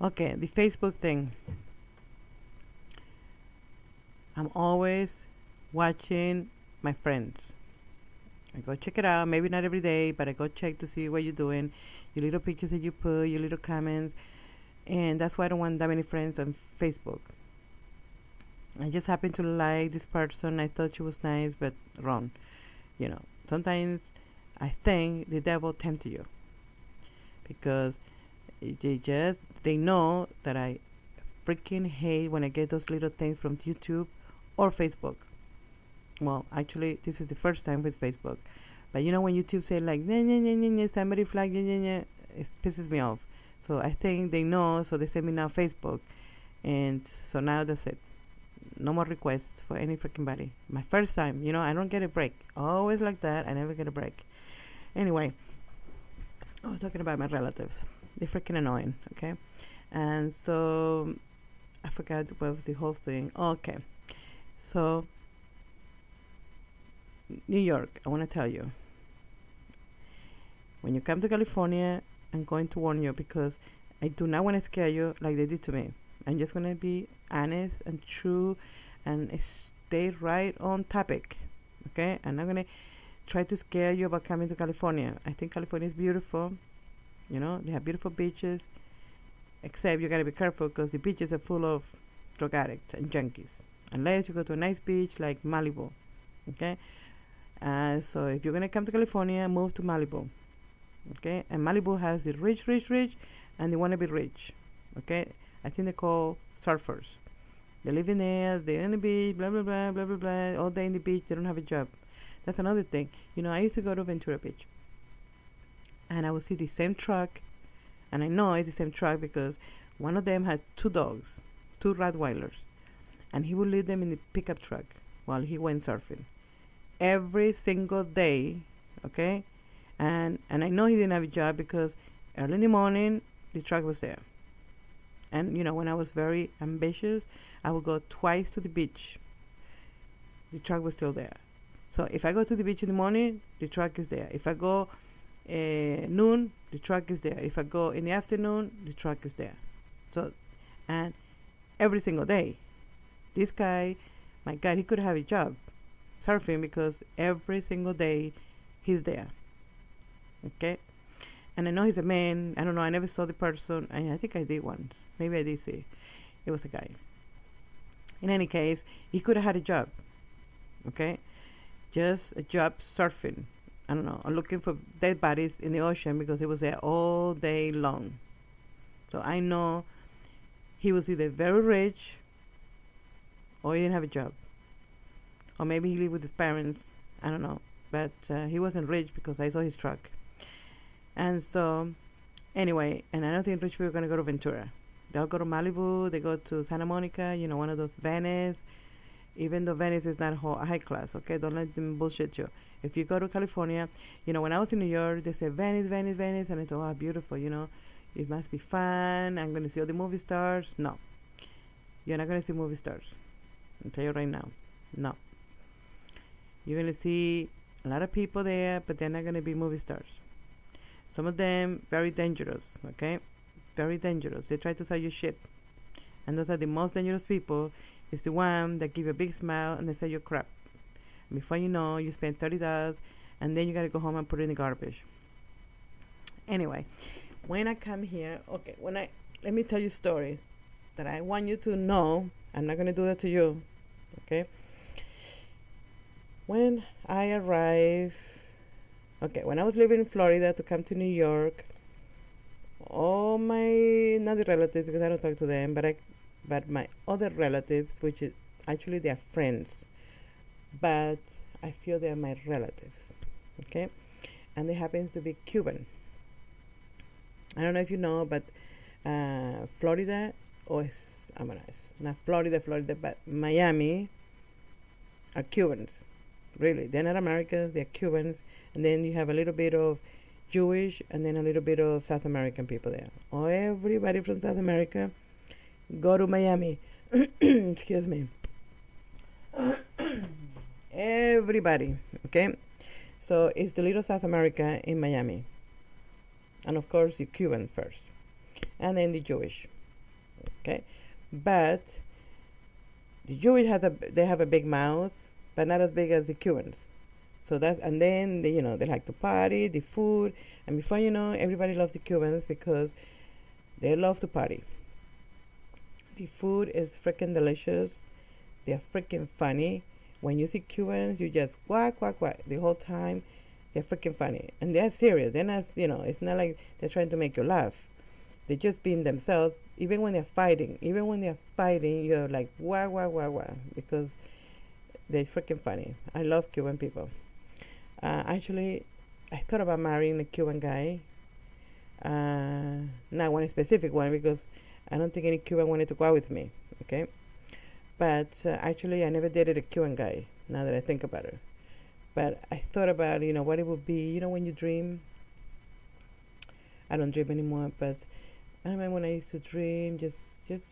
Okay, the Facebook thing. I'm always watching my friends. I go check it out. Maybe not every day, but I go check to see what you're doing, your little pictures that you put, your little comments, and that's why I don't want that many friends on Facebook. I just happened to like this person. I thought she was nice, but wrong. You know, sometimes I think the devil tempted you because they know that I freaking hate when I get those little things from YouTube or Facebook. Well, actually, this is the first time with Facebook. But you know when YouTube say like, nah, nah, nah, nah, nah, somebody flag, nah, nah, nah, it pisses me off. So I think they know, so they send me now Facebook. And so now that's it. No more requests for any freaking body. My first time, I don't get a break. Always like that. I never get a break. Anyway, I was talking about my relatives. They're freaking annoying, okay? And so I forgot what was the whole thing. Okay. So New York, I want to tell you, when you come to California, I'm going to warn you because I do not want to scare you like they did to me. I'm just going to be honest and true and stay right on topic. Okay? I'm not going to try to scare you about coming to California. I think California is beautiful. They have beautiful beaches, except you got to be careful because the beaches are full of drug addicts and junkies. Unless you go to a nice beach like Malibu. Okay? So if you're going to come to California, move to Malibu. Okay? And Malibu has the rich, rich, rich, and they want to be rich. Okay? I think they call surfers. They live in there, they're in the beach, blah, blah, blah, blah, blah, blah, all day in the beach, they don't have a job. That's another thing. I used to go to Ventura Beach, and I would see the same truck, and I know it's the same truck because one of them has two dogs, two Rottweilers, and he would leave them in the pickup truck while he went surfing. Every single day, okay? And I know he didn't have a job because early in the morning, the truck was there. And when I was very ambitious, I would go twice to the beach. The truck was still there. So if I go to the beach in the morning, the truck is there. If I go noon, the truck is there. If I go in the afternoon, the truck is there. So, and every single day, this guy, my God, he could have a job surfing because every single day he's there. Okay? And I know he's a man. I don't know. I never saw the person. I think I did once. Maybe I did see. It was a guy. In any case, he could have had a job. Okay? Just a job surfing. I don't know. Looking for dead bodies in the ocean because he was there all day long. So I know he was either very rich or he didn't have a job. Or maybe he lived with his parents. I don't know. But he wasn't rich because I saw his truck. And so, anyway, and I don't think rich people are going to go to Ventura. They'll go to Malibu, they go to Santa Monica, one of those Venice. Even though Venice is not high class, okay? Don't let them bullshit you. If you go to California, when I was in New York, they said Venice, Venice, Venice, and I thought, oh, beautiful, it must be fun. I'm going to see all the movie stars. No. You're not going to see movie stars. I'll tell you right now. No. You're going to see a lot of people there, but they're not going to be movie stars. Some of them very dangerous, okay? Very dangerous. They try to sell you shit. And those are the most dangerous people. It's the one that give you a big smile and they sell you crap. And before you know, you spend $30 and then you gotta go home and put it in the garbage. Anyway, when I come here, okay, let me tell you a story that I want you to know. I'm not gonna do that to you, okay? When I arrived, okay, when I was living in Florida to come to New York, all my, not the relatives because I don't talk to them, but my other relatives, which is actually they are friends, but I feel they are my relatives, okay? And they happen to be Cuban. I don't know if you know, but Florida, not Florida, but Miami are Cubans. Really, they're not Americans, they're Cubans. And then you have a little bit of Jewish and then a little bit of South American people there. Oh, everybody from South America go to Miami. Excuse me. Everybody, okay? So it's the little South America in Miami. And of course, the Cuban first. And then the Jewish. Okay, but the Jewish they have a big mouth, but not as big as the Cubans. So that's, and then they, they like to party, the food, and before you know, everybody loves the Cubans because they love to party. The food is freaking delicious. They're freaking funny. When you see Cubans, you just quack, quack, quack the whole time. They're freaking funny. And they're serious. They're not, it's not like they're trying to make you laugh. They're just being themselves. Even when they're fighting, you're like, wah, wah, wah, wah. Because they're freaking funny. I love Cuban people. Actually, I thought about marrying a Cuban guy. Not one specific one because I don't think any Cuban wanted to go out with me. Okay? But actually, I never dated a Cuban guy, now that I think about it. But I thought about, what it would be. When you dream. I don't dream anymore, but I remember when I used to dream, just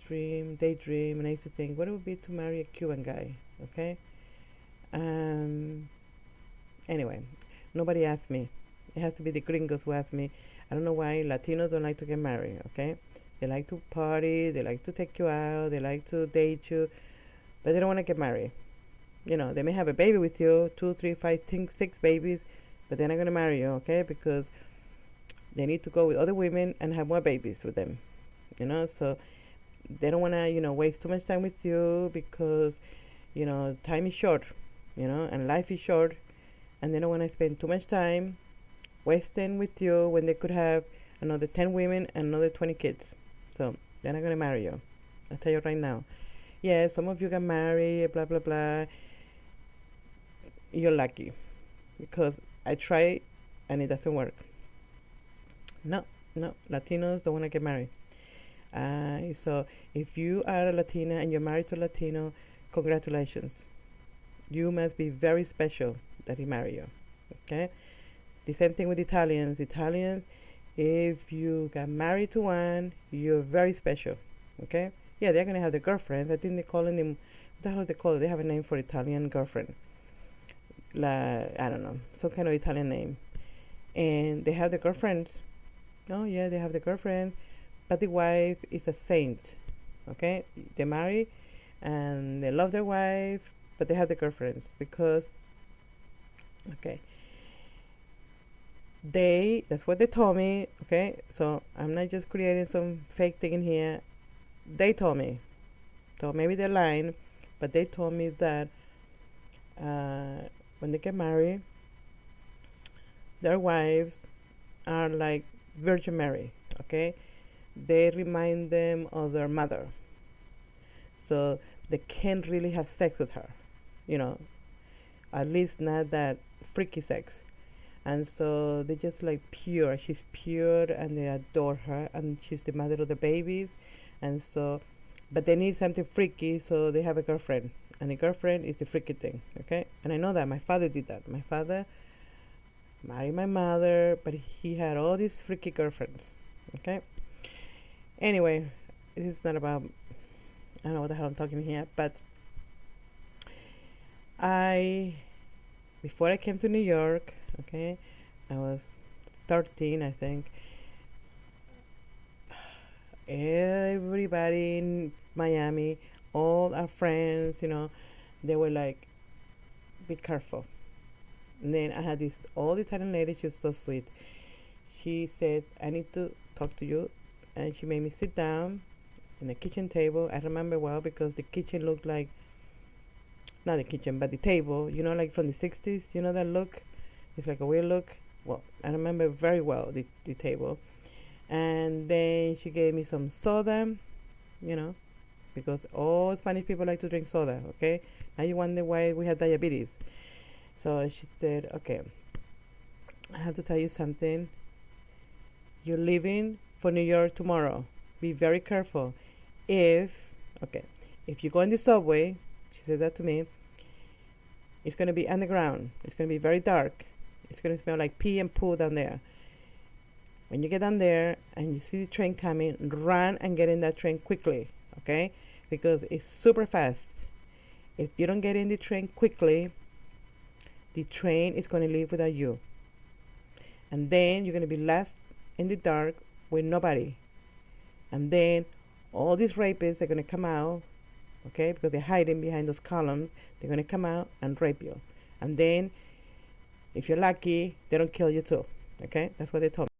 dream, daydream, and I used to think, what it would be to marry a Cuban guy, okay? Anyway, nobody asked me. It has to be the gringos who ask me. I don't know why Latinos don't like to get married, okay? They like to party, they like to take you out, they like to date you, but they don't want to get married. They may have a baby with you, 2, 3, 5, 6 babies, but they're not going to marry you, okay? Because they need to go with other women and have more babies with them, so they don't want to, waste too much time with you because, time is short, and life is short, and they don't want to spend too much time wasting with you when they could have another 10 women and another 20 kids. So they're not going to marry you. I'll tell you right now. Yeah, some of you got married, blah, blah, blah. You're lucky because I try and it doesn't work. No, Latinos don't want to get married. So if you are a Latina and you're married to a Latino, congratulations. You must be very special that he married you. Okay? The same thing with Italians. Italians, if you got married to one, you're very special. Okay? Yeah, they're gonna have the girlfriends. I think they're calling them. What the hell do they call it? They have a name for Italian girlfriend. I don't know, some kind of Italian name. And they have the girlfriend. Oh yeah, they have the girlfriend, but the wife is a saint. Okay, they marry, and they love their wife, but they have the girlfriends because. Okay. That's what they told me. Okay, so I'm not just creating some fake thing in here. They told me. So maybe they're lying, but they told me that when they get married, their wives are like Virgin Mary, okay? They remind them of their mother. So they can't really have sex with her, at least not that freaky sex. And so they're just like pure. She's pure and they adore her and she's the mother of the babies. And so, but they need something freaky, so they have a girlfriend. And the girlfriend is the freaky thing, okay? And I know that. My father did that. My father married my mother, but he had all these freaky girlfriends, okay? Anyway, this is not about, I don't know what the hell I'm talking here, but before I came to New York, okay, I was 13, I think. Everybody in Miami, all our friends, they were like, be careful. And then I had this old Italian lady. She was so sweet. She said, I need to talk to you. And she made me sit down in the kitchen table. I remember well because the kitchen looked like, not the kitchen, but the table, like from the 60s, that look? It's like a weird look. Well, I remember very well the table. And then she gave me some soda, because all Spanish people like to drink soda, okay? Now you wonder why we have diabetes. So she said, okay, I have to tell you something. You're leaving for New York tomorrow. Be very careful. If you go in the subway, she said that to me, it's going to be underground. It's going to be very dark. It's going to smell like pee and poo down there. When you get down there and you see the train coming, run and get in that train quickly, okay? Because it's super fast. If you don't get in the train quickly, the train is going to leave without you. And then you're going to be left in the dark with nobody. And then all these rapists are going to come out, okay, because they're hiding behind those columns. They're going to come out and rape you. And then, if you're lucky, they don't kill you too. Okay, that's what they told me.